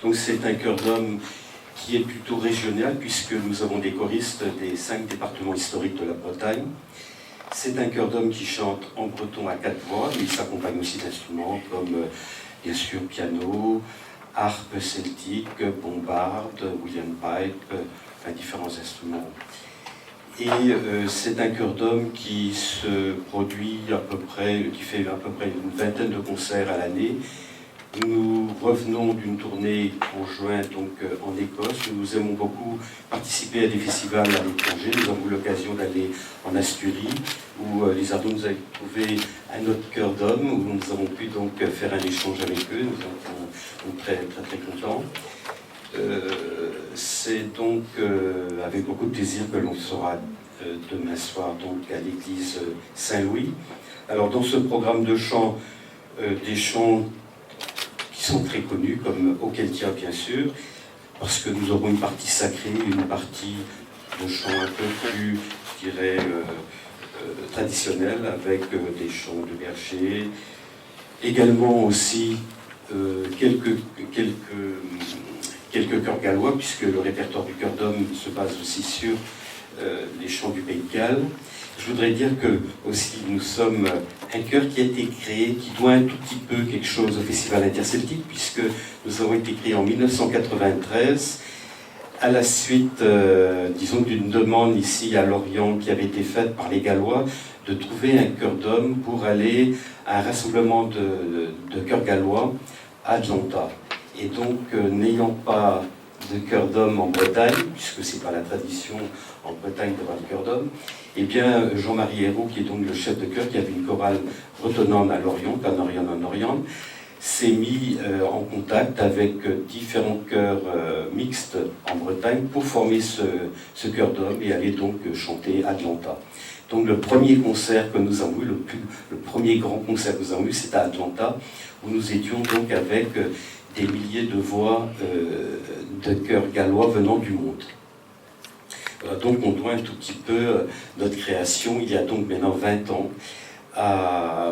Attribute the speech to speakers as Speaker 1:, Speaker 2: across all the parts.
Speaker 1: Donc c'est un chœur d'homme qui est plutôt régional, puisque nous avons des choristes des 5 départements historiques de la Bretagne. C'est un chœur d'homme qui chante en breton à 4 voix, mais il s'accompagne aussi d'instruments comme, bien sûr, piano, harpe celtique, bombarde, William Pipe, enfin, différents instruments. Et c'est un chœur d'homme qui se produit qui fait à peu près une vingtaine de concerts à l'année. Nous revenons d'une tournée en juin donc, en Écosse. Nous aimons beaucoup participer à des festivals à l'étranger. Nous avons eu l'occasion d'aller en Asturie, où les Ardous nous avaient trouvé un autre chœur d'homme, où nous avons pu donc faire un échange avec eux. Nous étions très contents. C'est donc avec beaucoup de plaisir que l'on sera demain soir donc, à l'église Saint-Louis. Alors dans ce programme de chant, des chants qui sont très connus, comme Okeltia bien sûr, parce que nous aurons une partie sacrée, une partie de chant un peu plus, je dirais, traditionnelle, avec des chants de berger, également aussi quelques chœurs gallois, puisque le répertoire du chœur d'homme se base aussi sur les chants du Pays de Galles. Je voudrais dire que aussi nous sommes un chœur qui a été créé, qui doit un tout petit peu quelque chose au Festival interceltique, puisque nous avons été créés en 1993, à la suite, disons, d'une demande ici à Lorient qui avait été faite par les Gallois, de trouver un chœur d'homme pour aller à un rassemblement de chœurs gallois à Atlanta. Et donc, n'ayant pas de chœur d'homme en Bretagne, puisque c'est pas la tradition en Bretagne d'avoir de chœur d'homme, eh bien Jean-Marie Hérault, qui est donc le chef de chœur, qui avait une chorale bretonnante à Lorient, en Orient, s'est mis en contact avec différents chœurs mixtes en Bretagne pour former ce chœur d'homme et aller donc chanter Atlanta. Donc le premier concert que nous avons eu, le premier grand concert que nous avons eu, c'était à Atlanta, où nous étions donc avec des milliers de voix de chœurs gallois venant du monde. Donc on doit un tout petit peu notre création, il y a donc maintenant 20 ans,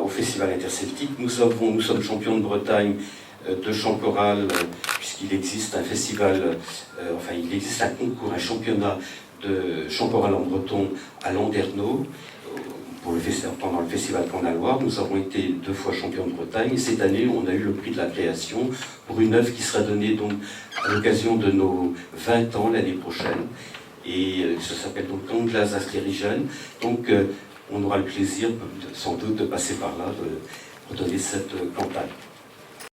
Speaker 1: au Festival interceltique. Nous sommes champions de Bretagne de chant choral, puisqu'il existe un festival, il existe un concours, un championnat de chant choral en breton à Landerneau, pendant le festival Canaloire. Nous avons été 2 fois champions de Bretagne, et cette année on a eu le prix de la création pour une œuvre qui sera donnée donc à l'occasion de nos 20 ans l'année prochaine. Et ça s'appelle donc Conglas Asterigen. Donc on aura le plaisir sans doute de passer par là pour donner cette campagne.